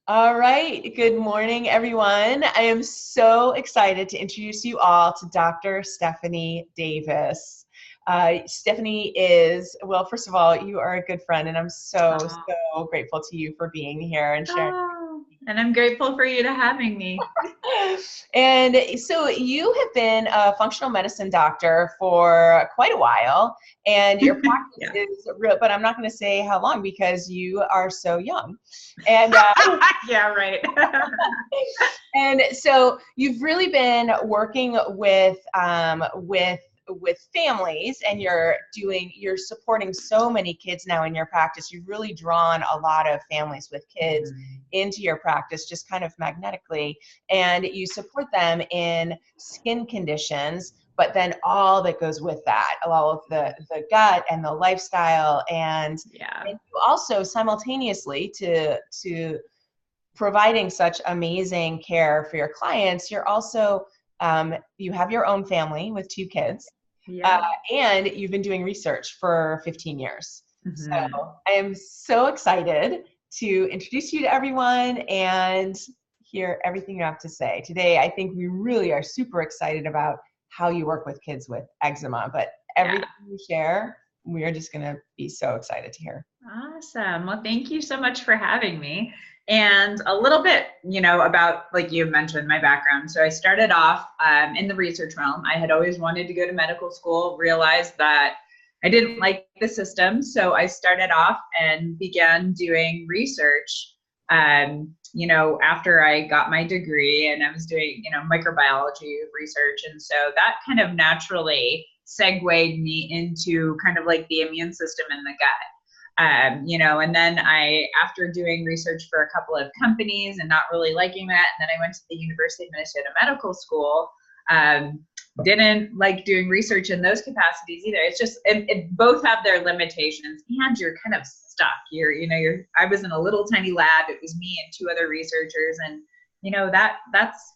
All right. Good morning, everyone. I am so excited to introduce you all to Dr. Stephanie Davis. Stephanie is, well, first of all, you are a good friend, and I'm Oh, so grateful to you for being here and sharing. and I'm grateful for you to having me. And so you have been a functional medicine doctor for quite a while, and your practice Yeah. is real, but I'm not going to say how long because you are so young. And Yeah, right. And so you've really been working with families, and you're supporting so many kids now in your practice. You've really drawn a lot of families with kids into your practice just kind of magnetically, and you support them in skin conditions, but then all that goes with that, all of the gut and the lifestyle, and Yeah. you also simultaneously to providing such amazing care for your clients, you're also you have your own family with two kids, uh, Yeah. and you've been doing research for 15 years. So hmm I am so excited to introduce you to everyone and hear everything you have to say. Today, I think we really are super excited about how you work with kids with eczema, but Yeah. everything you share, we are just going to be so excited to hear. Awesome. Well, thank you so much for having me. And a little bit, about, like you mentioned, my background. So I started off in the research realm. I had always wanted to go to medical school, realized that I didn't like the system. So I started off and began doing research, after I got my degree, and I was doing, microbiology research. And so that kind of naturally segued me into kind of like the immune system in the gut. And then after doing research for a couple of companies and not really liking that, and then I went to the University of Minnesota Medical School. Didn't like doing research in those capacities either. It's just, it both have their limitations, and you're kind of stuck. I was in a little tiny lab. It was me and two other researchers, and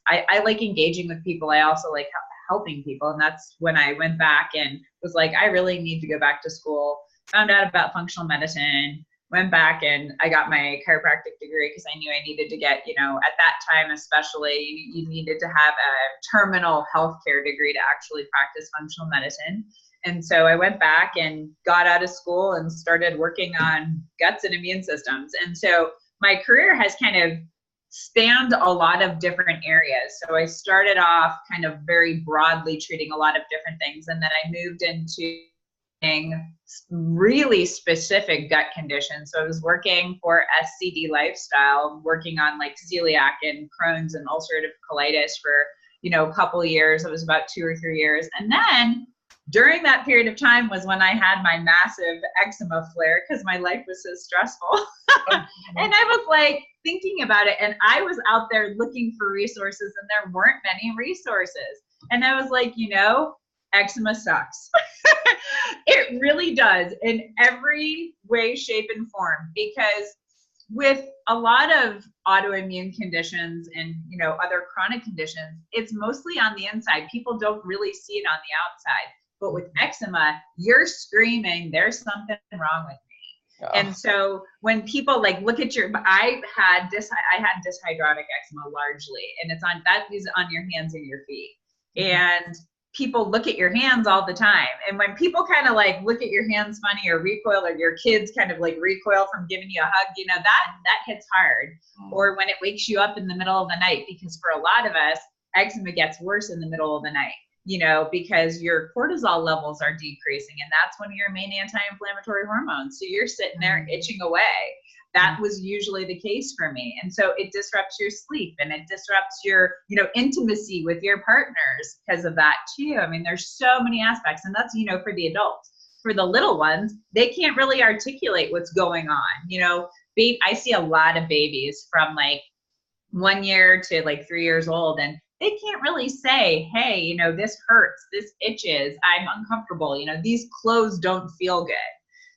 I like engaging with people. I also like helping people, and that's when I went back and was like, I really need to go back to school. Found out about functional medicine, went back and I got my chiropractic degree because I knew I needed to get, at that time especially, you needed to have a terminal healthcare degree to actually practice functional medicine. And so I went back and got out of school and started working on guts and immune systems. And so my career has kind of spanned a lot of different areas. So I started off kind of very broadly treating a lot of different things. And then I moved into really specific gut conditions. So I was working for SCD Lifestyle, working on like celiac and Crohn's and ulcerative colitis for, a couple of years. It was about 2 or 3 years. And then during that period of time was when I had my massive eczema flare because my life was so stressful. And I was like thinking about it, and I was out there looking for resources, and there weren't many resources. And I was like, eczema sucks. It really does, in every way, shape, and form, because with a lot of autoimmune conditions and other chronic conditions, it's mostly on the inside. People don't really see it on the outside. But with eczema, you're screaming, there's something wrong with me. Oh. And so when people like look at I had dyshydrotic eczema largely, and that is on your hands and your feet. And people look at your hands all the time. And when people kind of like look at your hands funny or recoil, or your kids kind of like recoil from giving you a hug, that hits hard. Or when it wakes you up in the middle of the night, because for a lot of us, eczema gets worse in the middle of the night, because your cortisol levels are decreasing, and that's one of your main anti-inflammatory hormones. So you're sitting there itching away. That was usually the case for me. And so it disrupts your sleep, and it disrupts your, intimacy with your partners because of that too. I mean, there's so many aspects, and that's, for the adults. For the little ones, they can't really articulate what's going on. I see a lot of babies from like 1 year to like 3 years old, and they can't really say, hey, this hurts, this itches, I'm uncomfortable, these clothes don't feel good.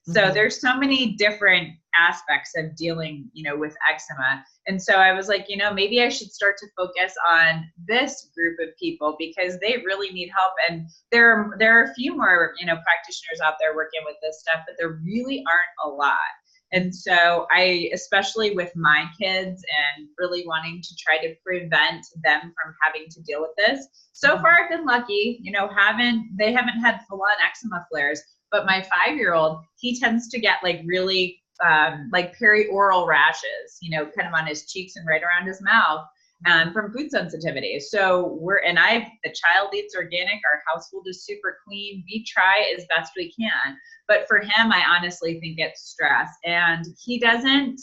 So there's so many different aspects of dealing, with eczema. And so I was like, maybe I should start to focus on this group of people because they really need help. And there are a few more, practitioners out there working with this stuff, but there really aren't a lot. And so I, especially with my kids and really wanting to try to prevent them from having to deal with this. So far I've been lucky, you know, they haven't had full on eczema flares, but my 5-year-old, he tends to get like really like perioral rashes, you know, kind of on his cheeks and right around his mouth. From food sensitivity. So the child eats organic. Our household is super clean. We try as best we can. But for him, I honestly think it's stress. And he doesn't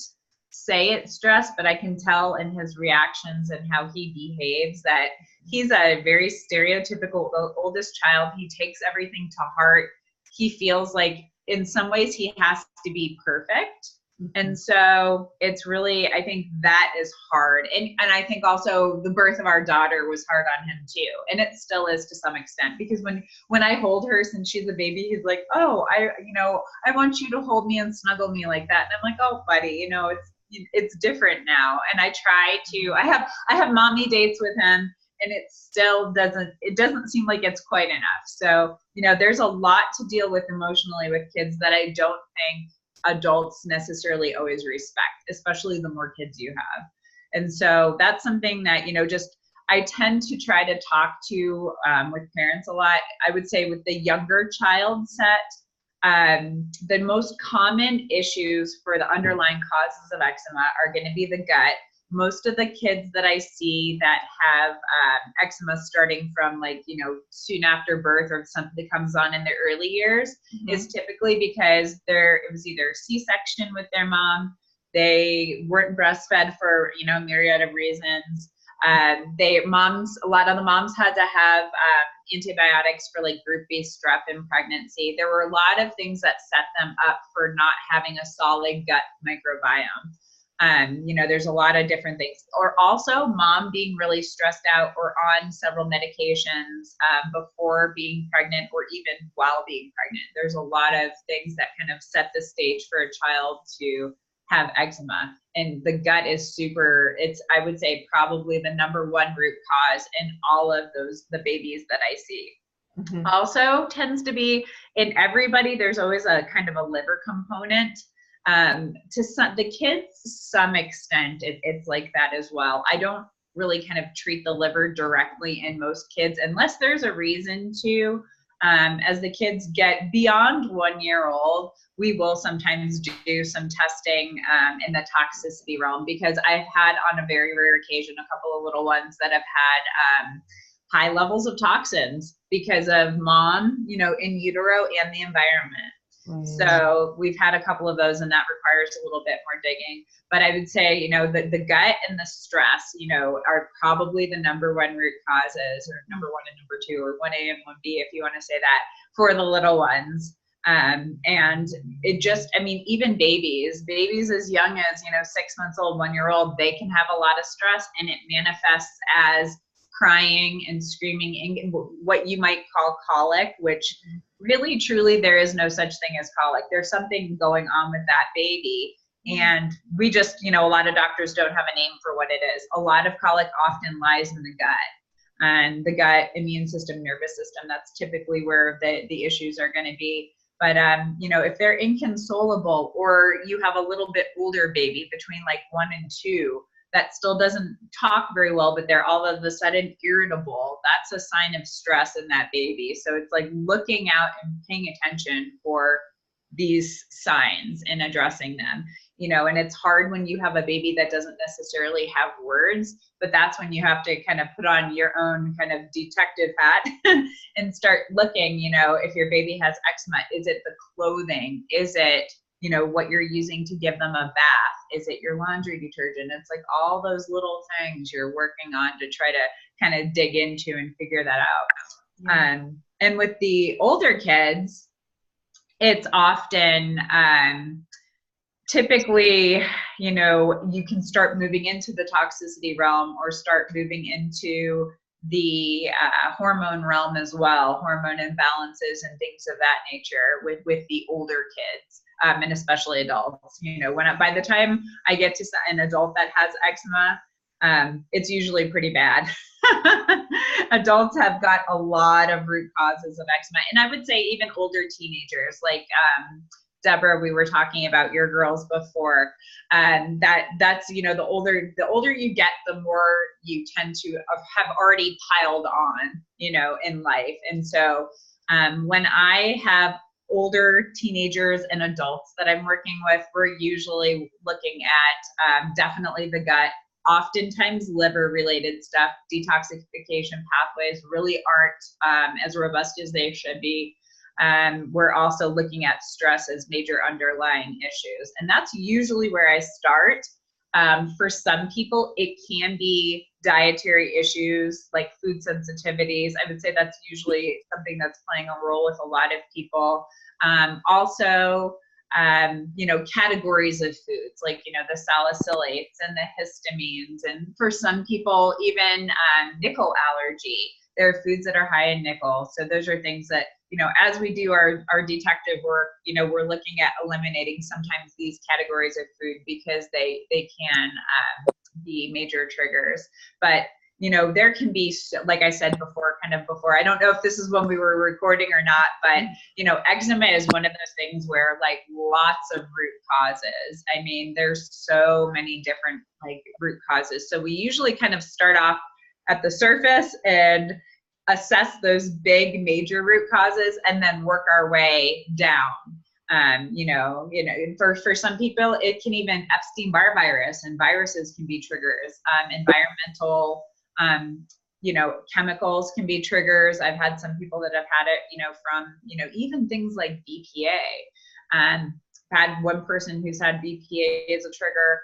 say it's stress, but I can tell in his reactions and how he behaves that he's a very stereotypical oldest child. He takes everything to heart. He feels like in some ways he has to be perfect. And so it's really, I think that is hard. And I think also the birth of our daughter was hard on him too. And it still is to some extent, because when I hold her since she's a baby, he's like, oh, I want you to hold me and snuggle me like that. And I'm like, oh, buddy, you know, it's different now. And I try to, I have mommy dates with him, and it doesn't seem like it's quite enough. So, you know, there's a lot to deal with emotionally with kids that I don't think adults necessarily always respect, especially the more kids you have. And so that's something that, you know, just I tend to try to talk to with parents a lot. I would say with the younger child set, the most common issues for the underlying causes of eczema are going to be the gut. Most of the kids that I see that have eczema starting from like, you know, soon after birth or something that comes on in the early years is typically because it was either C-section with their mom, they weren't breastfed for, you know, a myriad of reasons. A lot of the moms had to have antibiotics for like group B strep in pregnancy. There were a lot of things that set them up for not having a solid gut microbiome. You know, there's a lot of different things. Or also mom being really stressed out or on several medications before being pregnant or even while being pregnant. There's a lot of things that kind of set the stage for a child to have eczema. And the gut is I would say probably the number one root cause in all of the babies that I see. Also tends to be in everybody, there's always a kind of a liver component. To the kids, some extent, it's like that as well. I don't really kind of treat the liver directly in most kids unless there's a reason to. As the kids get beyond 1 year old, we will sometimes do some testing in the toxicity realm, because I've had on a very rare occasion a couple of little ones that have had high levels of toxins because of mom, you know, in utero and the environment. So we've had a couple of those, and that requires a little bit more digging. But I would say, you know, the gut and the stress, you know, are probably the number one root causes, or number one and number two, or 1A and 1B, if you want to say that, for the little ones. And it just, I mean, even babies as young as, you know, 6 months old, 1 year old, they can have a lot of stress, and it manifests as crying and screaming, and what you might call colic, which really, truly, there is no such thing as colic. There's something going on with that baby. And we just, you know, a lot of doctors don't have a name for what it is. A lot of colic often lies in the gut, and the gut, immune system, nervous system. That's typically where the issues are going to be. But, you know, if they're inconsolable, or you have a little bit older baby between like 1 and 2, that still doesn't talk very well, but they're all of a sudden irritable, that's a sign of stress in that baby. So it's like looking out and paying attention for these signs and addressing them, you know. And it's hard when you have a baby that doesn't necessarily have words, but that's when you have to kind of put on your own kind of detective hat and start looking, you know, if your baby has eczema, is it the clothing? Is it, you know, what you're using to give them a bath? Is it your laundry detergent? It's like all those little things you're working on to try to kind of dig into and figure that out. And with the older kids, it's often typically, you know, you can start moving into the toxicity realm, or start moving into the hormone realm as well, hormone imbalances and things of that nature with the older kids. And especially adults, you know, by the time I get to an adult that has eczema, it's usually pretty bad. Adults have got a lot of root causes of eczema. And I would say even older teenagers, like Deborah, we were talking about your girls before. That's, you know, the older you get, the more you tend to have already piled on, you know, in life. And so when I have older teenagers and adults that I'm working with, we're usually looking at definitely the gut, oftentimes liver related stuff. Detoxification pathways really aren't as robust as they should be. We're also looking at stress as major underlying issues. And that's usually where I start. For some people, it can be dietary issues like food sensitivities. I would say that's usually something that's playing a role with a lot of people. Also, you know, categories of foods like, you know, the salicylates and the histamines. And for some people, even nickel allergy. There are foods that are high in nickel. So those are things that, you know, as we do our detective work, you know, we're looking at eliminating sometimes these categories of food because they can be major triggers. But, you know, there can be, like I said before, I don't know if this is when we were recording or not, but, you know, eczema is one of those things where like lots of root causes. I mean, there's so many different like root causes. So we usually kind of start off at the surface and assess those big major root causes and then work our way down. You know, for some people, it can even Epstein-Barr virus, and viruses can be triggers. Environmental, you know, chemicals can be triggers. I've had some people that have had it, you know, from, you know, even things like BPA. Had one person who's had BPA as a trigger.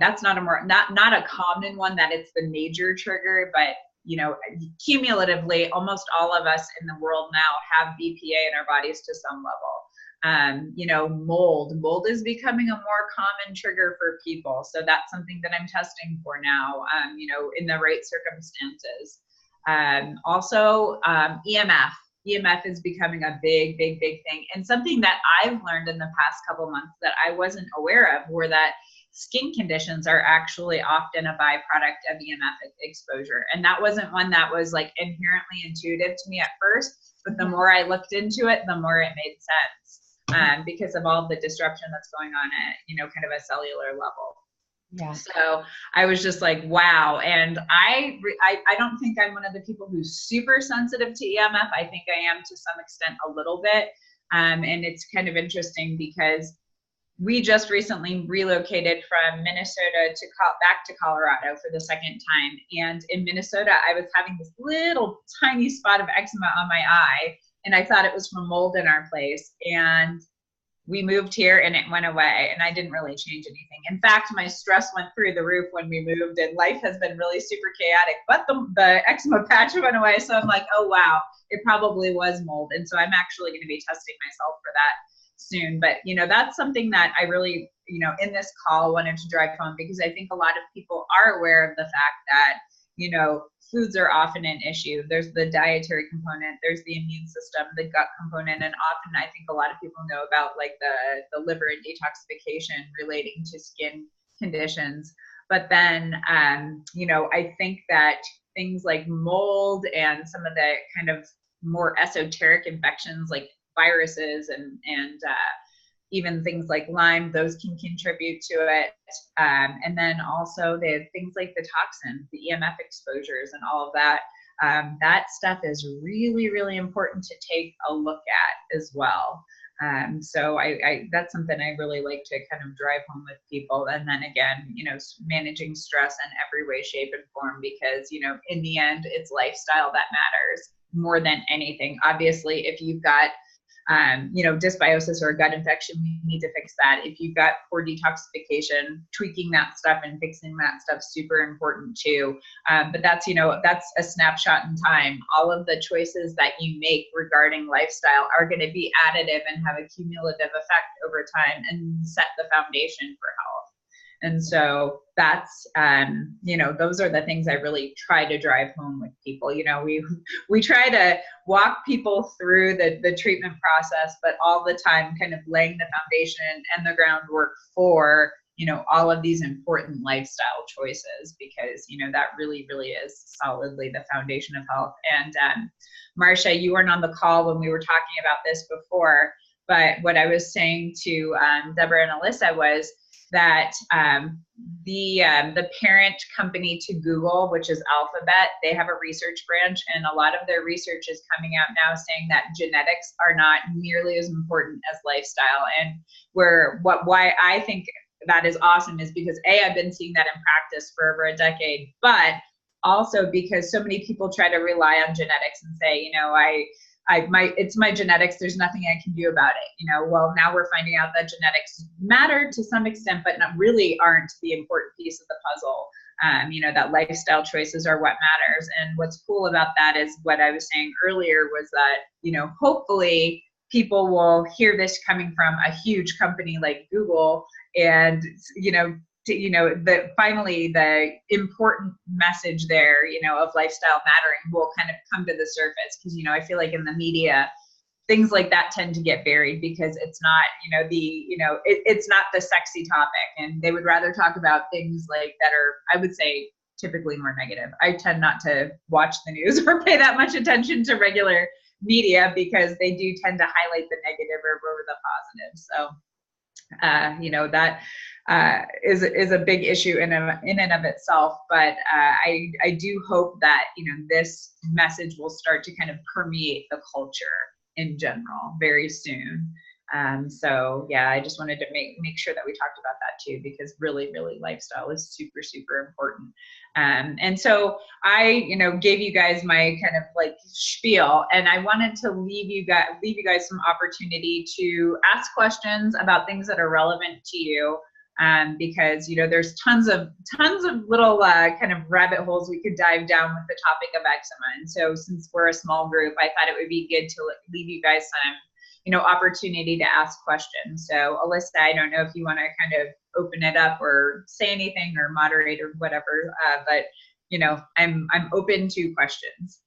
That's not a common one that it's the major trigger, but you know, cumulatively, almost all of us in the world now have BPA in our bodies to some level. You know, mold is becoming a more common trigger for people. So that's something that I'm testing for now, you know, in the right circumstances. Also, EMF is becoming a big thing. And something that I've learned in the past couple months that I wasn't aware of were that skin conditions are actually often a byproduct of EMF exposure. And that wasn't one that was like inherently intuitive to me at first, but the more I looked into it, the more it made sense because of all the disruption that's going on at, you know, kind of a cellular level. Yeah. So I was just like, wow. And I don't think I'm one of the people who's super sensitive to EMF. I think I am to some extent a little bit. And it's kind of interesting because we just recently relocated from Minnesota back to Colorado for the second time. And in Minnesota, I was having this little tiny spot of eczema on my eye, and I thought it was from mold in our place. And we moved here and it went away, and I didn't really change anything. In fact, my stress went through the roof when we moved, and life has been really super chaotic, but the eczema patch went away. So I'm like, oh, wow, it probably was mold. And so I'm actually going to be testing myself for that soon. But, you know, that's something that I really, you know, in this call wanted to drive home, because I think a lot of people are aware of the fact that, you know, foods are often an issue. There's the dietary component, there's the immune system, the gut component, and often I think a lot of people know about like the liver and detoxification relating to skin conditions. But then, you know, I think that things like mold and some of the kind of more esoteric infections like viruses and even things like Lyme, those can contribute to it. And then also the things like the toxins, the EMF exposures and all of that. That stuff is really, really important to take a look at as well. So I that's something I really like to kind of drive home with people. And then again, you know, managing stress in every way, shape, and form, because, you know, in the end, it's lifestyle that matters more than anything. Obviously, if you've got you know, dysbiosis or a gut infection, we need to fix that. If you've got poor detoxification, tweaking that stuff and fixing that stuff, super important too. But that's, you know, that's a snapshot in time. All of the choices that you make regarding lifestyle are going to be additive and have a cumulative effect over time and set the foundation for health. And so that's, you know, those are the things I really try to drive home with people. You know, we try to walk people through the treatment process, but all the time kind of laying the foundation and the groundwork for, you know, all of these important lifestyle choices, because, you know, that really, really is solidly the foundation of health. And Marcia, you weren't on the call when we were talking about this before, But what I was saying to Deborah and Alyssa was that the parent company to Google, which is Alphabet, they have a research branch, and a lot of their research is coming out now saying that genetics are not nearly as important as lifestyle. And why I think that is awesome is because I've been seeing that in practice for over a decade, but also because so many people try to rely on genetics and say, it's my genetics, there's nothing I can do about it. Well, now we're finding out that genetics matter to some extent, but not really aren't the important piece of the puzzle. That lifestyle choices are what matters. And what's cool about that is what I was saying earlier was that, hopefully people will hear this coming from a huge company like Google, and, finally the important message there, of lifestyle mattering will kind of come to the surface. Because, I feel like in the media, things like that tend to get buried because it's not, it's not the sexy topic, and they would rather talk about things like that are, I would say, typically more negative. I tend not to watch the news or pay that much attention to regular media because they do tend to highlight the negative over the positive. So, that is a big issue in and of itself. But I do hope that, this message will start to kind of permeate the culture in general very soon. So yeah, I just wanted to make sure that we talked about that too, because really, really lifestyle is super, super important. And so I, gave you guys my kind of like spiel, and I wanted to leave you guys some opportunity to ask questions about things that are relevant to you. Because, there's tons of little kind of rabbit holes we could dive down with the topic of eczema. And so since we're a small group, I thought it would be good to leave you guys some, opportunity to ask questions. So Alyssa, I don't know if you want to kind of open it up or say anything or moderate or whatever, but I'm open to questions.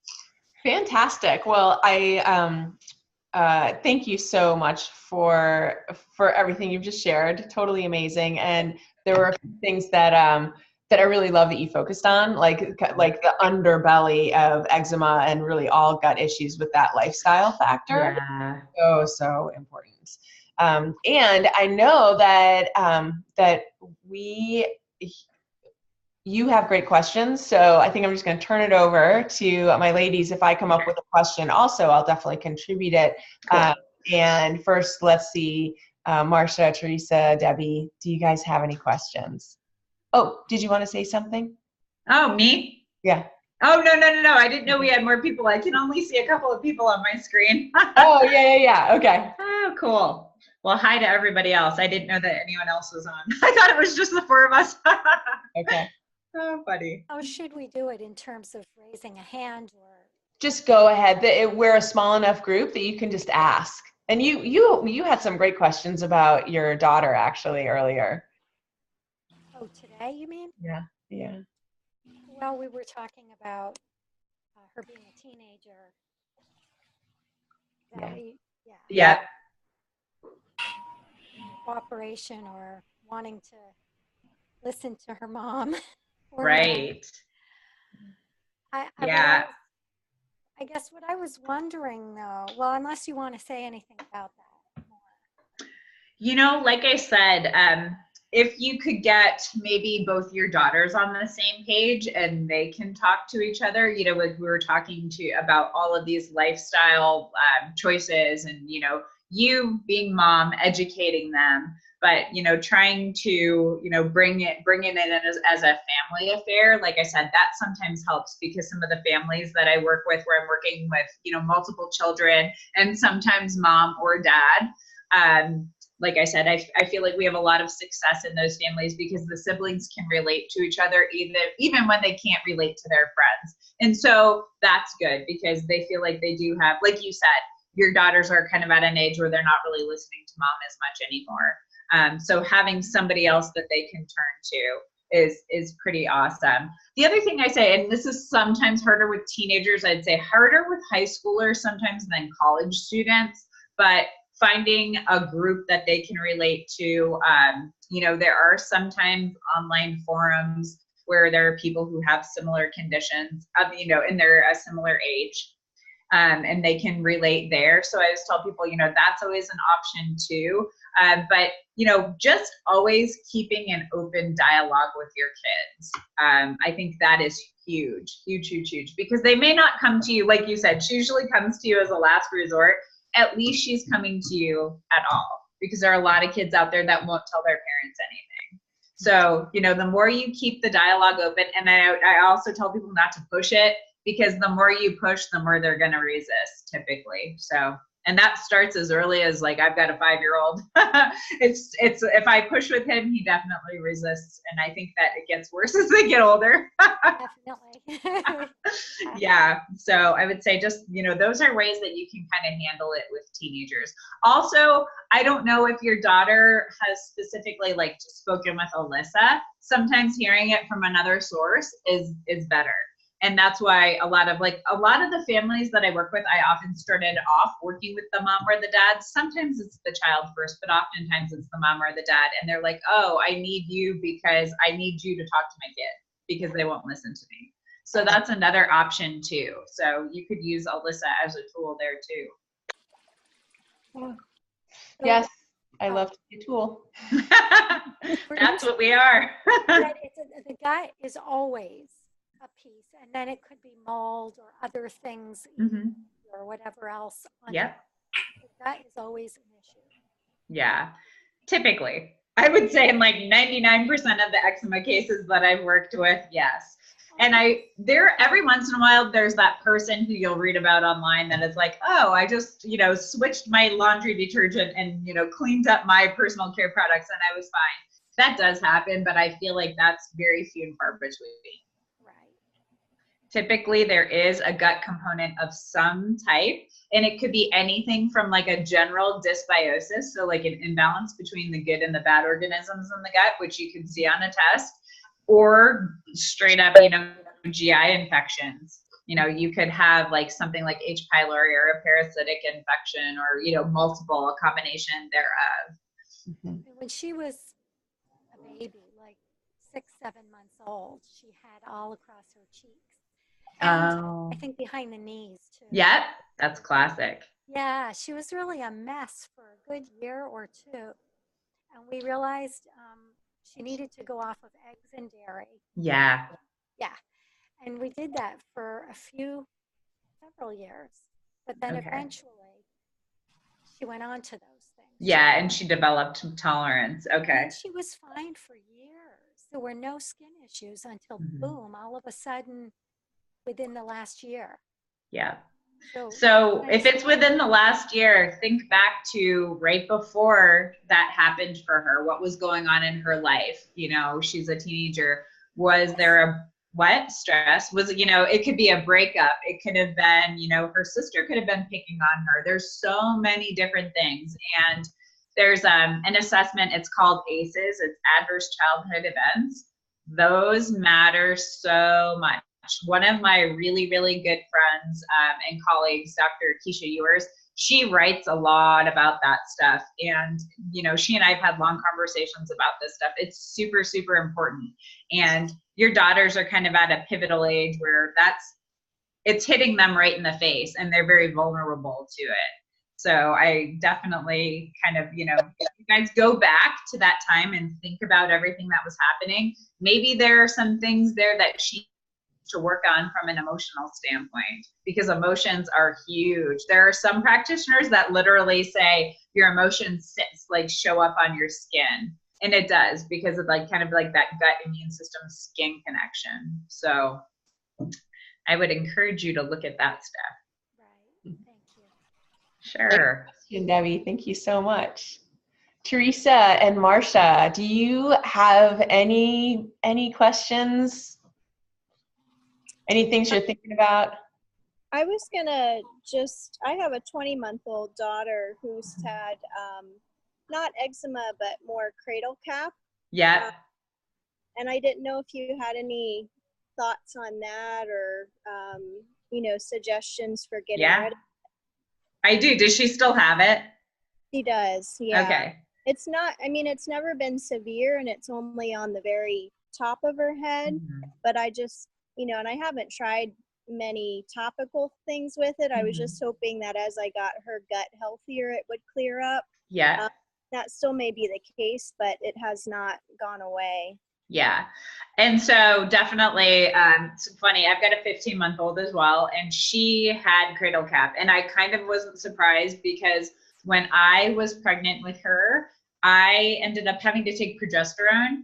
Fantastic. Well, I thank you so much for everything you've just shared. Totally amazing. And there were things that I really love that you focused on, like the underbelly of eczema and really all gut issues with that lifestyle factor. Yeah. So important. And I know that you have great questions, so I think I'm just going to turn it over to my ladies. If I come up with a question also, I'll definitely contribute it. Cool. And first, let's see, Marcia, Teresa, Debbie, do you guys have any questions? Oh, did you want to say something? Oh, me? Yeah. Oh, no. I didn't know we had more people. I can only see a couple of people on my screen. Oh, yeah. Okay. Oh, cool. Well, hi to everybody else. I didn't know that anyone else was on. I thought it was just the four of us. Okay. Oh, funny. How should we do it in terms of raising a hand or? Just go ahead. We're a small enough group that you can just ask. And you had some great questions about your daughter actually earlier. Oh, today you mean? Yeah. Well, we were talking about her being a teenager. Yeah. Cooperation or wanting to listen to her mom. Right. I guess what I was wondering though, well, unless you want to say anything about that more. Like I said, if you could get maybe both your daughters on the same page and they can talk to each other, like we were talking about all of these lifestyle choices and, you being mom, educating them, but, trying to, bring it in as a family affair. Like I said, that sometimes helps because some of the families that I work with where I'm working with, multiple children and sometimes mom or dad, like I said, I feel like we have a lot of success in those families because the siblings can relate to each other even when they can't relate to their friends. And so that's good because they feel like they do have, like you said, your daughters are kind of at an age where they're not really listening to mom as much anymore. So having somebody else that they can turn to is pretty awesome. The other thing I say, and this is sometimes harder with teenagers, I'd say harder with high schoolers sometimes than college students, but finding a group that they can relate to. There are sometimes online forums where there are people who have similar conditions, and they're a similar age. and they can relate there. So I always tell people, that's always an option too. But, just always keeping an open dialogue with your kids. I think that is huge, huge, huge, huge, because they may not come to you, like you said, she usually comes to you as a last resort. At least she's coming to you at all, because there are a lot of kids out there that won't tell their parents anything. So, the more you keep the dialogue open, and I also tell people not to push it, because the more you push, the more they're going to resist typically. So, and that starts as early as, like, I've got a 5-year-old. it's if I push with him, he definitely resists. And I think that it gets worse as they get older. Definitely. Yeah. So I would say just, those are ways that you can kind of handle it with teenagers. Also, I don't know if your daughter has specifically like spoken with Alyssa. Sometimes hearing it from another source is better. And that's why a lot of the families that I work with, I often started off working with the mom or the dad. Sometimes it's the child first, but oftentimes it's the mom or the dad. And they're like, oh, I need you because I need you to talk to my kid because they won't listen to me. So that's another option too. So you could use Alyssa as a tool there too. Yes, I love to be a tool. That's what we are. The gut is always a piece, and then it could be mold or other things or whatever else. Yep. The gut is always an issue. Yeah, typically. I would say in like 99% of the eczema cases that I've worked with, yes. And every once in a while, there's that person who you'll read about online that is like, oh, I just, switched my laundry detergent and, cleaned up my personal care products and I was fine. That does happen, but I feel like that's very few and far between. Right. Typically, there is a gut component of some type, and it could be anything from like a general dysbiosis, so like an imbalance between the good and the bad organisms in the gut, which you can see on a test, or straight up, GI infections. You could have like something like H. pylori or a parasitic infection or, multiple, a combination thereof. When she was a baby, like 6-7 months old, she had all across her cheeks. And I think behind the knees too. Yep, that's classic. Yeah, she was really a mess for a good year or two. And we realized she needed to go off of eggs and dairy. Yeah. Yeah. And we did that for several years. But then eventually she went on to those things. Yeah, and she developed tolerance. Okay. And she was fine for years. There were no skin issues until boom, all of a sudden within the last year. Yeah. So if it's within the last year, think back to right before that happened for her. What was going on in her life? She's a teenager. Was there stress? Was it, it could be a breakup. It could have been, her sister could have been picking on her. There's so many different things. And there's an assessment. It's called ACEs. It's Adverse Childhood Events. Those matter so much. One of my really, really good friends and colleagues, Dr. Keisha Ewers, she writes a lot about that stuff. And, she and I have had long conversations about this stuff. It's super, super important. And your daughters are kind of at a pivotal age where it's hitting them right in the face and they're very vulnerable to it. So I definitely kind of, if you guys go back to that time and think about everything that was happening, maybe there are some things there that she to work on from an emotional standpoint, because emotions are huge. There are some practitioners that literally say your emotions show up on your skin, and it does, because of kind of that gut immune system skin connection. So I would encourage you to look at that stuff. Right. Thank you. Sure. Great question, Debbie. Thank you so much. Teresa and Marcia, do you have any questions? Any things you're thinking about? I was gonna I have a 20-month-old daughter who's had not eczema, but more cradle cap. Yeah. And I didn't know if you had any thoughts on that or, suggestions for getting rid of it. I do. Does she still have it? She does, yeah. Okay. It's never been severe and it's only on the very top of her head, but I just, and I haven't tried many topical things with it. I was just hoping that as I got her gut healthier, it would clear up. Yeah. That still may be the case, but it has not gone away. Yeah. And so definitely, it's funny, I've got a 15-month-old as well, and she had cradle cap. And I kind of wasn't surprised because when I was pregnant with her, I ended up having to take progesterone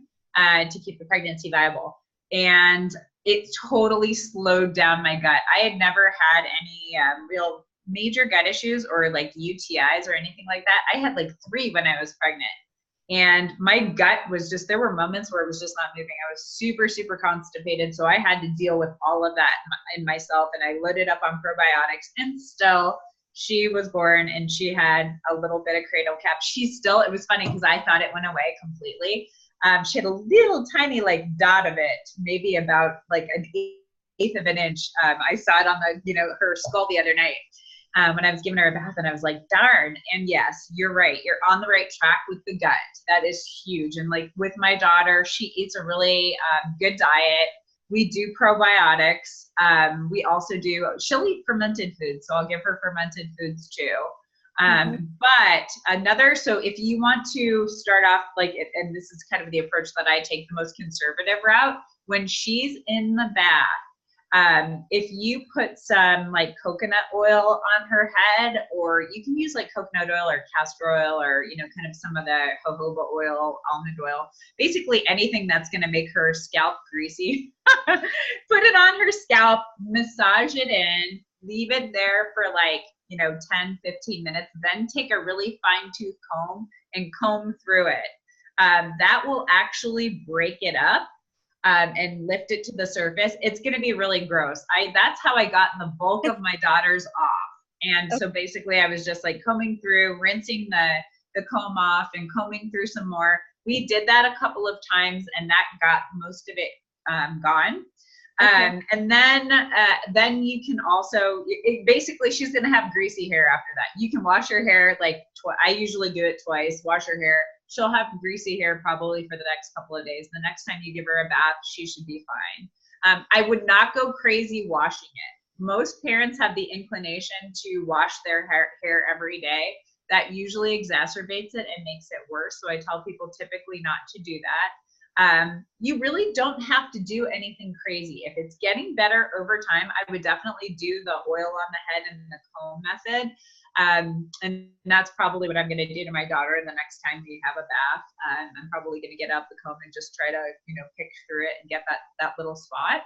to keep the pregnancy viable. And it totally slowed down my gut. I had never had any real major gut issues or like UTIs or anything like that. I had like 3 when I was pregnant. And my gut was just, there were moments where it was just not moving. I was super, super constipated. So I had to deal with all of that in myself. And I loaded up on probiotics, and still she was born and she had a little bit of cradle cap. It was funny because I thought it went away completely. She had a little tiny like dot of it, maybe about like an eighth of an inch. I saw it on her skull the other night. When I was giving her a bath, and I was like, darn. And yes, you're right. You're on the right track with the gut. That is huge. And like with my daughter, she eats a really good diet. We do probiotics. We also she'll eat fermented foods. So I'll give her fermented foods too. But so if you want to start off and this is kind of the approach that I take, the most conservative route, when she's in the bath, if you put some like coconut oil on her head, or you can use like coconut oil or castor oil, or, kind of some of the jojoba oil, almond oil, basically anything that's going to make her scalp greasy, put it on her scalp, massage it in, leave it there for 10, 15 minutes, then take a really fine tooth comb and comb through it. That will actually break it up. And lift it to the surface. It's going to be really gross. That's how I got the bulk of my daughters off. And so basically I was just like combing through, rinsing the comb off and combing through some more. We did that a couple of times, and that got most of it gone. And then you can also, basically she's going to have greasy hair after that. You can wash her hair I usually do it twice, wash her hair. She'll have greasy hair probably for the next couple of days. The next time you give her a bath, she should be fine. I would not go crazy washing it. Most parents have the inclination to wash their hair every day. That usually exacerbates it and makes it worse. So I tell people typically not to do that. You really don't have to do anything crazy. If it's getting better over time, I would definitely do the oil on the head and the comb method. And that's probably what I'm going to do to my daughter the next time we have a bath. I'm probably going to get out the comb and just try to, pick through it and get that little spot.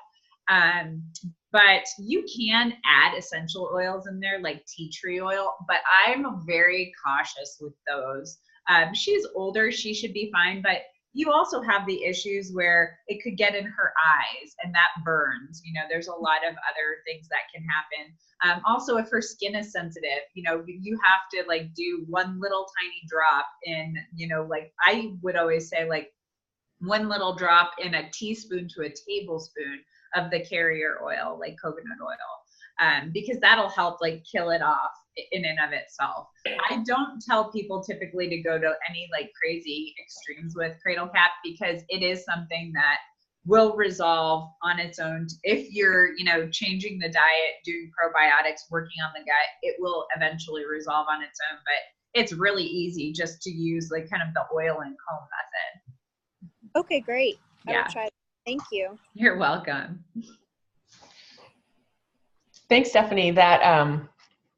But you can add essential oils in there, like tea tree oil, but I'm very cautious with those. She's older, she should be fine, but you also have the issues where it could get in her eyes and that burns. There's a lot of other things that can happen. Also, if her skin is sensitive, you have to do one little tiny drop in, I would always say one little drop in a teaspoon to a tablespoon of the carrier oil, like coconut oil, because that'll help kill it off in and of itself. I don't tell people typically to go to any crazy extremes with cradle cap, because it is something that will resolve on its own. If you're, changing the diet, doing probiotics, working on the gut, it will eventually resolve on its own. But it's really easy just to use kind of the oil and comb method. Okay, great. Yeah. I will try that. Thank you. You're welcome. Thanks, Stephanie. That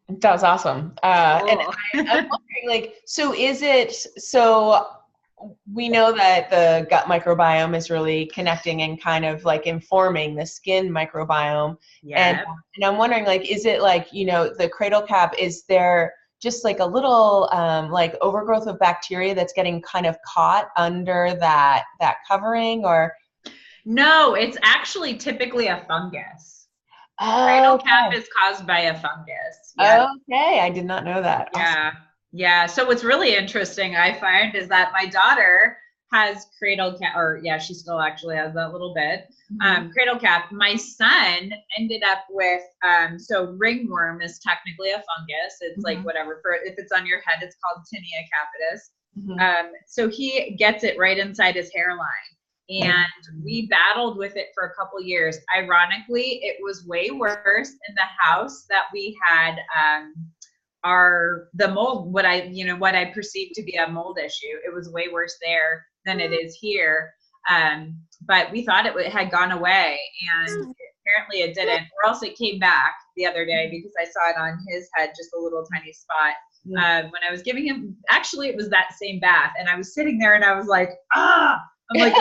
was awesome. Cool. And I'm wondering, so we know that the gut microbiome is really connecting and kind of informing the skin microbiome. Yeah. And I'm wondering, is it the cradle cap, is there just a little overgrowth of bacteria that's getting kind of caught under that covering, or? No, it's actually typically a fungus. Oh, Cradle okay. cap is caused by a fungus. Yeah. Okay, I did not know that. Yeah. Awesome. Yeah. So what's really interesting, I find, is that my daughter has cradle cap, she still actually has that little bit. Cradle cap. My son ended up with, so ringworm is technically a fungus. It's whatever, if it's on your head, it's called tinea capitis. So he gets it right inside his hairline. and we battled with it for a couple years. Ironically, it was way worse in the house that we had the mold, what I perceived to be a mold issue. It was way worse there than it is here. But we thought it had gone away, and apparently it didn't, or else it came back the other day because I saw it on his head, just a little tiny spot. When I was giving him, actually it was that same bath, and I was sitting there and I was like, I'm like,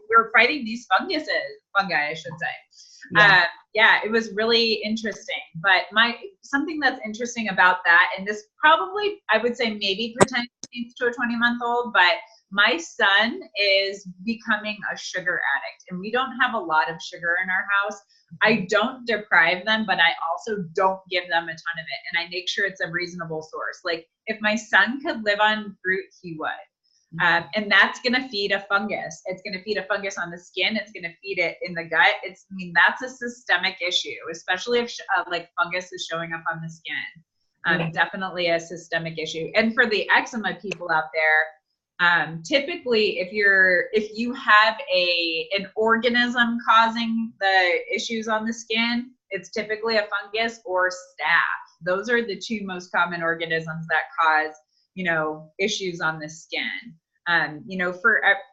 we're fighting these fungi, I should say. Yeah, it was really interesting. But something that's interesting about that, and this probably, I would say maybe pertains to a 20-month-old, but my son is becoming a sugar addict, and we don't have a lot of sugar in our house. I don't deprive them, but I also don't give them a ton of it. And I make sure it's a reasonable source. Like if my son could live on fruit, he would. And that's going to feed a fungus. It's going to feed a fungus on the skin. It's going to feed it in the gut. That's a systemic issue, especially if like fungus is showing up on the skin. Definitely a systemic issue. And for the eczema people out there, typically if you have an organism causing the issues on the skin, it's typically a fungus or staph. Those are the two most common organisms that cause, issues on the skin.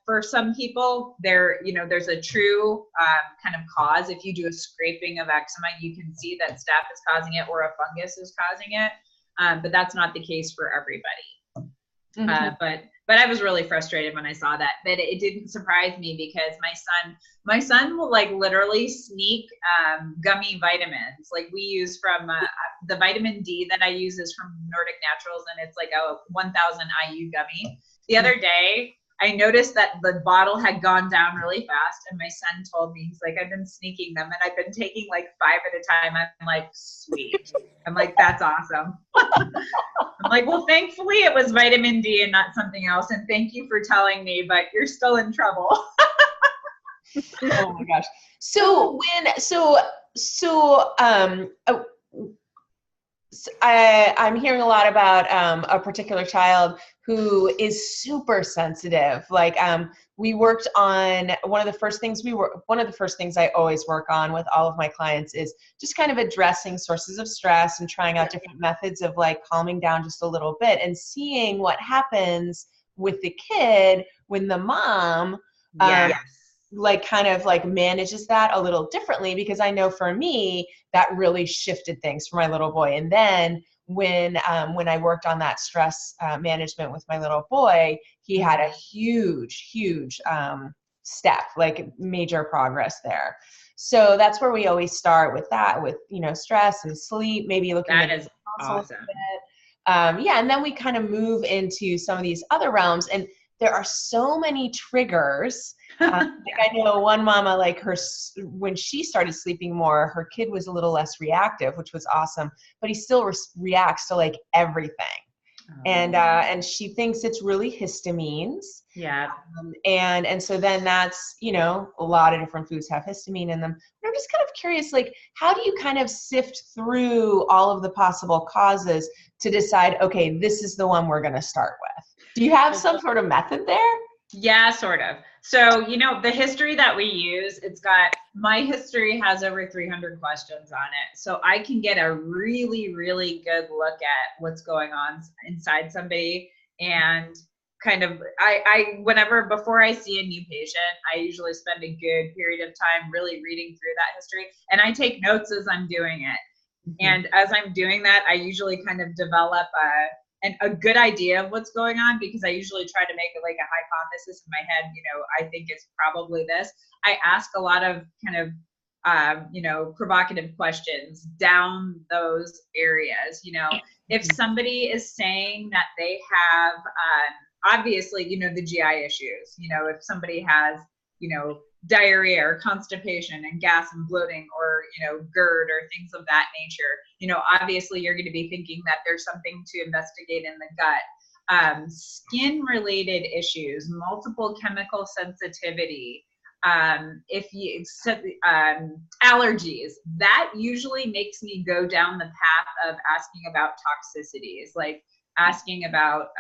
For some people, there's a true kind of cause. If you do a scraping of eczema, you can see that staph is causing it or a fungus is causing it. But that's not the case for everybody. But I was really frustrated when I saw that. But it didn't surprise me because my son will like literally sneak gummy vitamins. Like we use from the vitamin D that I use is from Nordic Naturals, and it's like a 1,000 IU gummy. The other day, I noticed that the bottle had gone down really fast, and my son told me, he's like, I've been sneaking them, and I've been taking like 5 at a time. I'm like, sweet. I'm like, that's awesome. I'm like, well, thankfully it was vitamin D and not something else, and thank you for telling me, but you're still in trouble. Oh my gosh. I'm hearing a lot about a particular child who is super sensitive. Like we worked on one of the first things I always work on with all of my clients is just kind of addressing sources of stress and trying out different methods of like calming down just a little bit and seeing what happens with the kid when the mom like kind of like manages that a little differently, because I know for me that really shifted things for my little boy. And then when I worked on that stress management with my little boy, he had a huge step, like major progress there. So that's where we always start with that, with stress and sleep, maybe looking that at is awesome. And then we kind of move into some of these other realms, and there are so many triggers. I know one mama, like when she started sleeping more, her kid was a little less reactive, which was awesome, but he still reacts to like everything. And she thinks it's really histamines. Yeah. And so then that's, a lot of different foods have histamine in them. But I'm just kind of curious, like, how do you kind of sift through all of the possible causes to decide, okay, this is the one we're going to start with? Do you have some sort of method there? Yeah, sort of. So, the history that we use, my history has over 300 questions on it. So I can get a really, really good look at what's going on inside somebody. And kind of, before I see a new patient, I usually spend a good period of time really reading through that history. And I take notes as I'm doing it. And as I'm doing that, I usually kind of develop a good idea of what's going on, because I usually try to make it like a hypothesis in my head. I think it's probably this. I ask a lot of kind of, provocative questions down those areas. If somebody is saying that they have, obviously, the GI issues, if somebody has, diarrhea or constipation and gas and bloating, or GERD or things of that nature, obviously you're going to be thinking that there's something to investigate in the gut. Skin related issues, multiple chemical sensitivity, allergies, that usually makes me go down the path of asking about toxicities, like asking about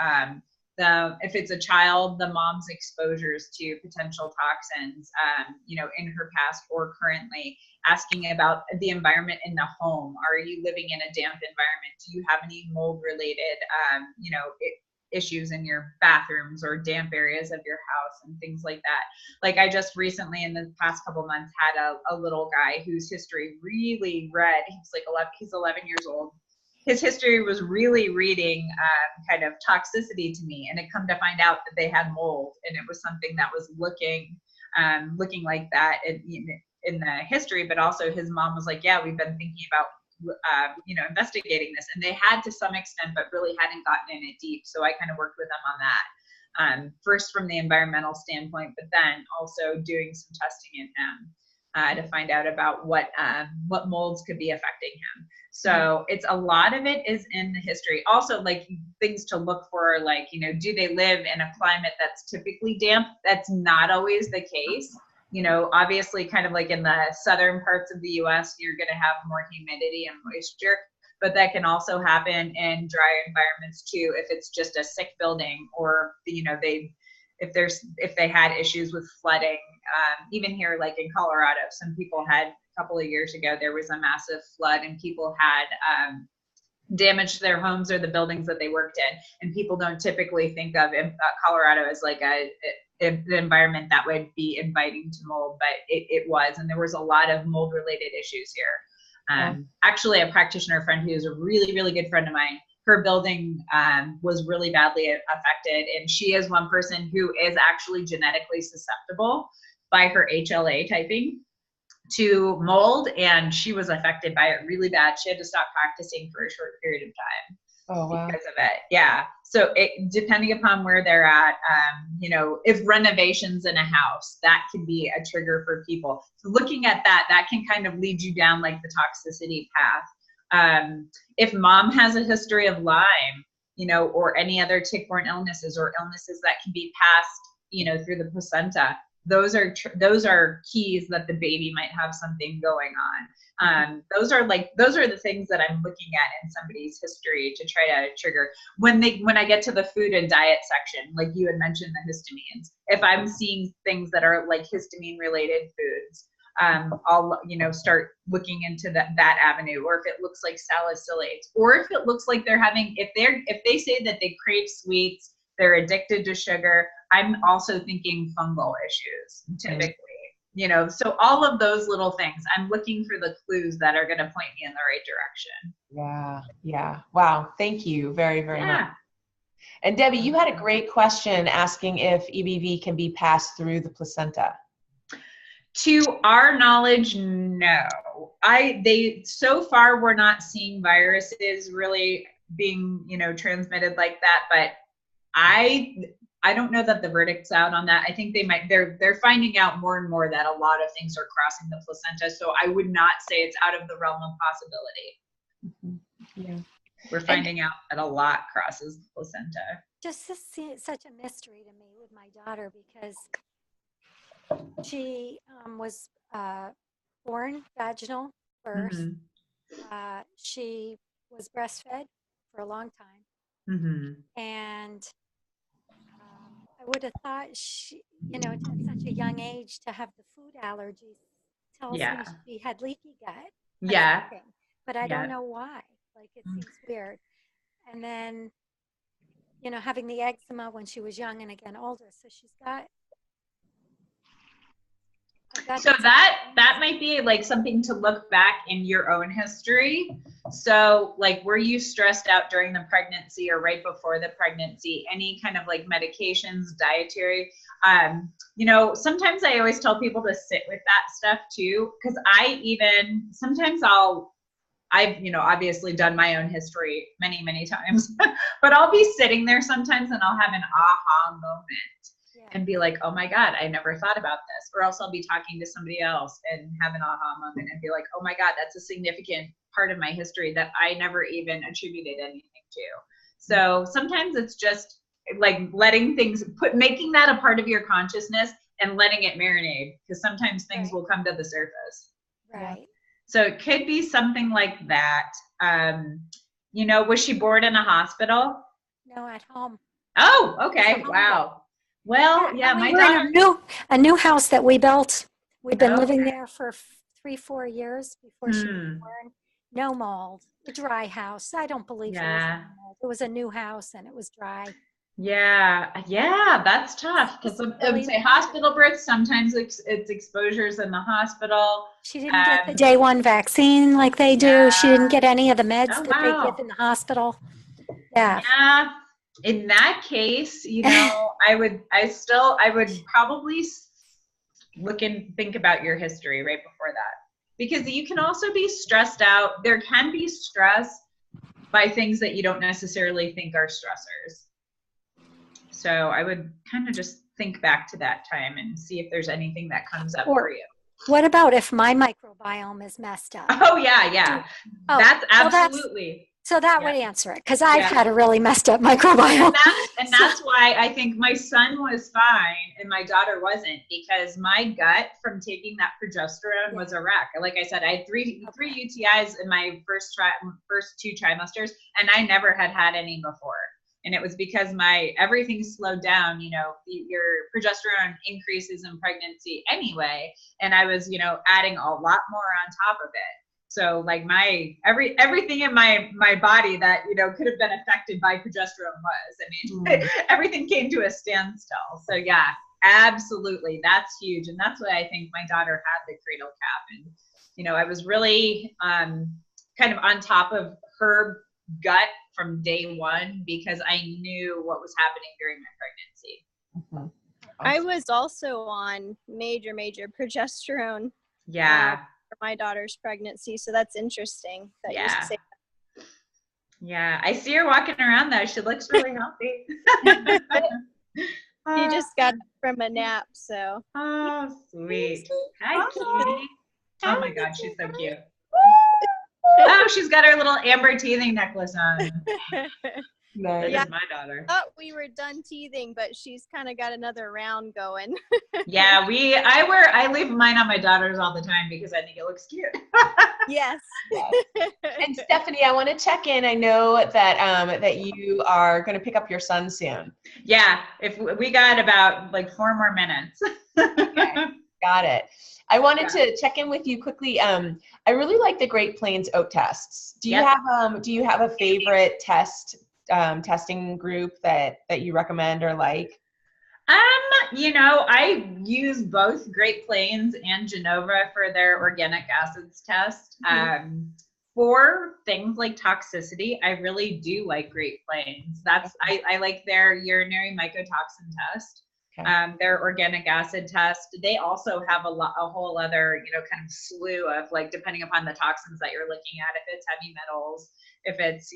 if it's a child, the mom's exposures to potential toxins, you know, in her past or currently, asking about the environment in the home. Are you living in a damp environment? Do you have any mold related, you know, issues in your bathrooms or damp areas of your house and things like that? Like I just recently in the past couple months had a little guy whose history really read, he's like 11, he's 11 years old. His history was really reading kind of toxicity to me, and it come to find out that they had mold, and it was something that was looking like that in the history. But also his mom was like, yeah, we've been thinking about you know, investigating this, and they had to some extent, but really hadn't gotten in it deep. So I kind of worked with them on that, first from the environmental standpoint, but then also doing some testing in him to find out about what molds could be affecting him. So it's a lot of it is in the history. Also, like things to look for, like, you know, do they live in a climate that's typically damp? That's not always the case. You know, obviously kind of like in the southern parts of the US, you're going to have more humidity and moisture, but that can also happen in dry environments too, if it's just a sick building, or, you know, if they had issues with flooding. Even here, like in Colorado, some people had, a couple of years ago, there was a massive flood and people had damaged their homes or the buildings that they worked in. And people don't typically think of Colorado as like an environment that would be inviting to mold, but it was, and there was a lot of mold related issues here. Actually, a practitioner friend who is a really, really good friend of mine, her building was really badly affected, and she is one person who is actually genetically susceptible by her HLA typing to mold, and she was affected by it really bad. She had to stop practicing for a short period of time. Oh, wow. Because of it. Yeah. So it, depending upon where they're at, you know, if renovations in a house, that can be a trigger for people. So looking at that, that can kind of lead you down like the toxicity path. If mom has a history of Lyme, you know, or any other tick-borne illnesses or illnesses that can be passed, you know, through the placenta, those are keys that the baby might have something going on. Those are the things that I'm looking at in somebody's history to try to trigger. When I get to the food and diet section, like you had mentioned the histamines, if I'm seeing things that are like histamine related foods, I'll, you know, start looking into that avenue. Or if it looks like salicylates, or if it looks like they're having, if they say that they crave sweets, they're addicted to sugar, I'm also thinking fungal issues typically, you know. So all of those little things, I'm looking for the clues that are going to point me in the right direction. Yeah. Yeah. Wow. Thank you very, very much. And Debbie, you had a great question asking if EBV can be passed through the placenta. To our knowledge, no. They so far we're not seeing viruses really being, you know, transmitted like that, but I don't know that the verdict's out on that. I think they're finding out more and more that a lot of things are crossing the placenta. So I would not say it's out of the realm of possibility. Yeah. We're finding out that a lot crosses the placenta. Just such a mystery to me with my daughter, because she was born vaginal first. She was breastfed for a long time. And I would have thought she, you know, at such a young age to have the food allergies tells me she had leaky gut. But I don't know why. Like, it seems weird. And then, you know, having the eczema when she was young and again older. So she's got. So that might be like something to look back in your own history. So like, were you stressed out during the pregnancy or right before the pregnancy? Any kind of like medications, dietary? You know, sometimes I always tell people to sit with that stuff too, because I've, you know, obviously done my own history many, many times, but I'll be sitting there sometimes and I'll have an aha moment and be like, oh my God, I never thought about this. Or else I'll be talking to somebody else and have an aha moment and be like, oh my God, that's a significant part of my history that I never even attributed anything to. So sometimes it's just like letting things, making that a part of your consciousness and letting it marinate, because sometimes things will come to the surface. Right. So it could be something like that. You know, was she born in a hospital? No, at home. Oh, okay. Wow. Well, yeah, my we're daughter. in a new house that we built. We've been living Okay. there for 4 years before she was Hmm. born. No mold, a dry house. I don't believe there was Yeah. any mold. It was a new house and it was dry. Yeah. Yeah. That's tough because I would Really, say hospital births, sometimes it's exposures in the hospital. she didn't get the Um, day one vaccine like they do. She yeah. didn't get any of the meds Oh, that they give wow. in the hospital. Yeah. Yeah. In that case, I would probably look and think about your history right before that. Because you can also be stressed out. There can be stress by things that you don't necessarily think are stressors. So I would kind of just think back to that time and see if there's anything that comes up for Or you. what about if my microbiome is messed up? Oh, yeah, yeah. Oh, That's well, absolutely. so that Yeah. would answer it because I've Yeah. had a really messed up microbiome. And that's why I think my son was fine and my daughter wasn't, because my gut from taking that progesterone was a wreck. Like I said, I had three UTIs in my first 2 trimesters, and I never had any before. And it was because everything slowed down. Your progesterone increases in pregnancy anyway, and I was adding a lot more on top of it. So like everything in my body that could have been affected by progesterone was. I mean, everything came to a standstill. So yeah, absolutely, that's huge, and that's why I think my daughter had the cradle cap. And I was really kind of on top of her gut from day one because I knew what was happening during my pregnancy. I was also on major progesterone. Yeah. For my daughter's pregnancy, so that's interesting that you say that. Yeah, I see her walking around though. She looks really healthy. She just got from a nap, so. Oh, sweet. Hi, Kitty. Oh my God, she's so cute. Oh, she's got her little amber teething necklace on. That is my daughter. I thought we were done teething, but she's kind of got another round going. Yeah, I leave mine on my daughters all the time because I think it looks cute. Yes. And Stephanie, I want to check in. I know that you are going to pick up your son soon. Yeah, if we got about like 4 more minutes. Okay, got it. I wanted to check in with you quickly. I really like the Great Plains oat tests. Do you have a favorite testing group that you recommend or like? I use both Great Plains and Genova for their organic acids test. For things like toxicity, I really do like Great Plains. I like their urinary mycotoxin test. Okay. Their organic acid test. They also have a whole other, kind of slew of, like, depending upon the toxins that you're looking at, if it's heavy metals, if it's,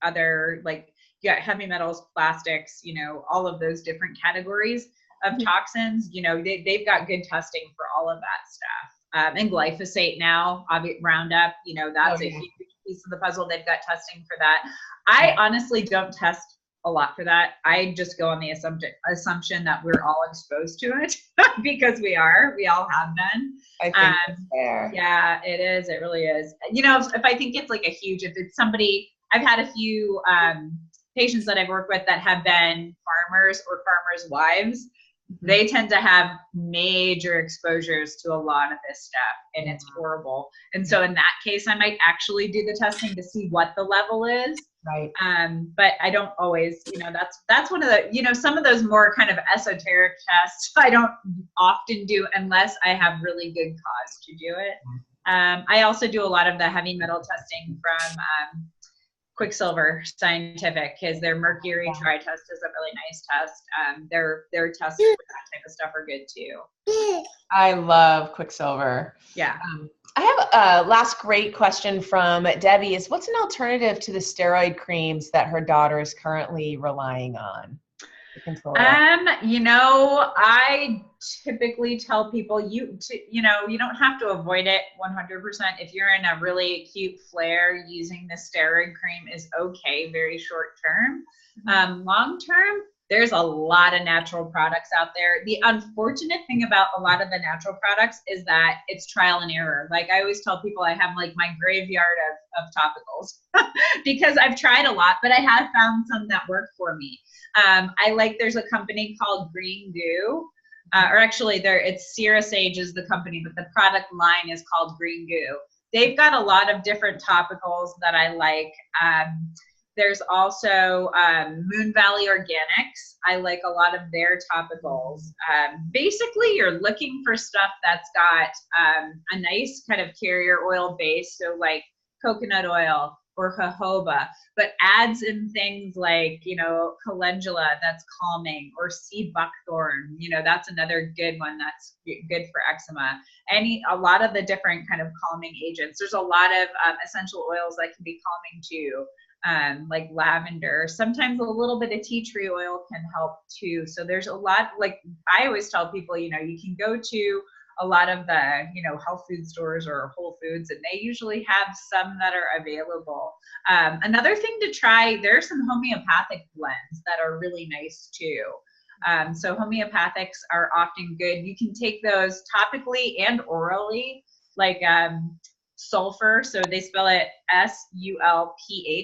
other, like, heavy metals, plastics, all of those different categories of toxins. They've got good testing for all of that stuff. And glyphosate now, Roundup, that's a huge piece of the puzzle. They've got testing for that. I honestly don't test a lot for that. I just go on the assumption that we're all exposed to it because we all have been. I think that's fair. Yeah, it is. It really is. If I think it's like if it's somebody, I've had a few patients that I've worked with that have been farmers or farmers' wives. They tend to have major exposures to a lot of this stuff, and it's horrible. And so in that case, I might actually do the testing to see what the level is. Right. But I don't always, that's one of the, some of those more kind of esoteric tests I don't often do unless I have really good cause to do it. I also do a lot of the heavy metal testing from Quicksilver Scientific, because their mercury tri test is a really nice test. Their tests for that type of stuff are good too. I love Quicksilver. Yeah. I have a last great question from Debbie is, what's an alternative to the steroid creams that her daughter is currently relying on to control it? I typically tell people you don't have to avoid it 100%. If you're in a really acute flare, using the steroid cream is okay, very short term. Long term, There's a lot of natural products out there. The unfortunate thing about a lot of the natural products is that it's trial and error. Like I always tell people, I have like my graveyard of topicals because I've tried a lot, but I have found some that work for me. There's a company called Green Goo, or actually it's Sierra Sage is the company, but the product line is called Green Goo. They've got a lot of different topicals that I like. There's also Moon Valley Organics. I like a lot of their topicals. Basically, you're looking for stuff that's got a nice kind of carrier oil base, so like coconut oil or jojoba, but adds in things like, calendula that's calming, or sea buckthorn. That's another good one that's good for eczema. A lot of the different kind of calming agents. There's a lot of essential oils that can be calming too. Like lavender. Sometimes a little bit of tea tree oil can help too. So there's a lot, like I always tell people, you can go to a lot of the, health food stores or Whole Foods, and they usually have some that are available. Another thing to try, there's some homeopathic blends that are really nice too. So homeopathics are often good. You can take those topically and orally, like sulfur, so they spell it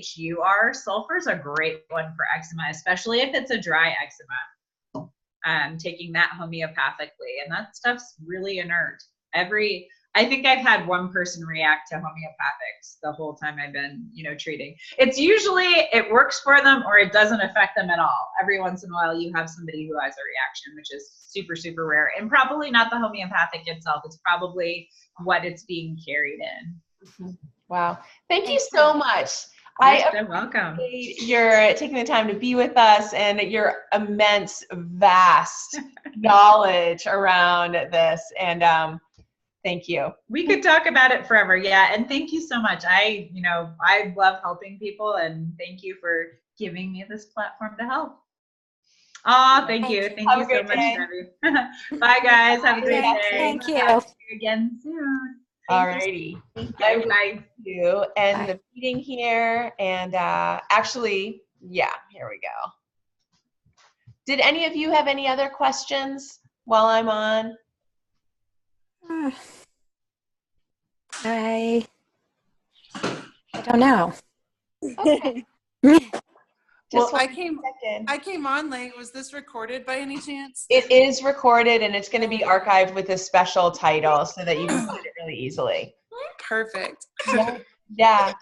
Sulphur. Sulfur's a great one for eczema, especially if it's a dry eczema. Taking that homeopathically, and that stuff's really inert. I think I've had one person react to homeopathics the whole time I've been, treating. It's usually it works for them or it doesn't affect them at all. Every once in a while you have somebody who has a reaction, which is super, super rare, and probably not the homeopathic itself. It's probably what it's being carried in. Wow. Thank you so much. You're welcome. You're taking the time to be with us and your immense, vast knowledge around this. And thank you. We could talk about it forever. Yeah. And thank you so much. I love helping people, and thank you for giving me this platform to help. Oh, thank you. Thank you so much, Debbie. Bye, guys. Have a great day. Thank you. Talk to you again soon. All righty. I will Bye. you end the meeting here. And actually, yeah, here we go. Did any of you have any other questions while I'm on? I don't know. Okay. Well, I came on late. Was this recorded by any chance? It is recorded, and it's going to be archived with a special title so that you can find it really easily. Perfect. Yeah.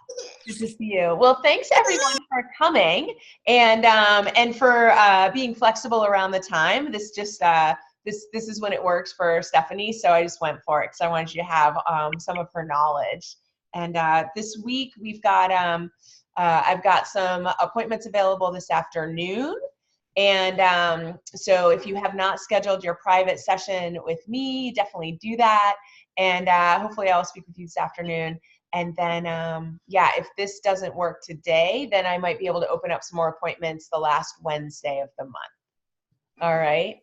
Good to see you. Well, thanks everyone for coming and for being flexible around the time. This just this is when it works for Stephanie, so I just went for it because I wanted you to have some of her knowledge. And this week we've got I've got some appointments available this afternoon. And so if you have not scheduled your private session with me, definitely do that. And hopefully I'll speak with you this afternoon. And then, yeah, if this doesn't work today, then I might be able to open up some more appointments the last Wednesday of the month. All right.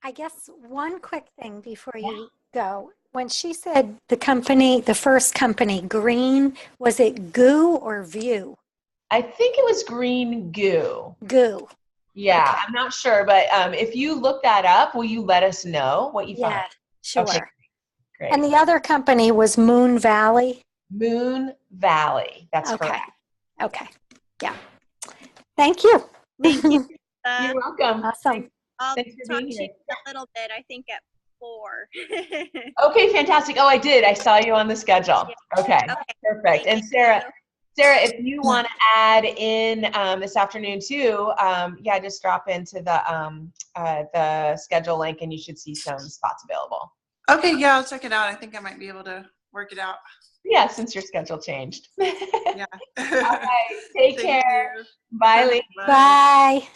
I guess one quick thing before you go. When she said the first company, Green, was it Goo or View? I think it was Green Goo. Goo. Yeah, Okay. I'm not sure, but if you look that up, will you let us know what you find? Yeah, sure. Okay, great. And the other company was Moon Valley? Moon Valley. That's correct. Okay. Yeah. Thank you. Thank you. You're welcome. Awesome. I'll Thanks for talk being to here. you a little bit, I think at 4. Okay, fantastic. Oh, I did. I saw you on the schedule. Okay, perfect. And Sarah, if you want to add in this afternoon too, yeah, just drop into the schedule link and you should see some spots available. Okay, yeah, I'll check it out. I think I might be able to work it out. Yeah, since your schedule changed. Yeah. All right, take care. You. Bye, ladies. Bye.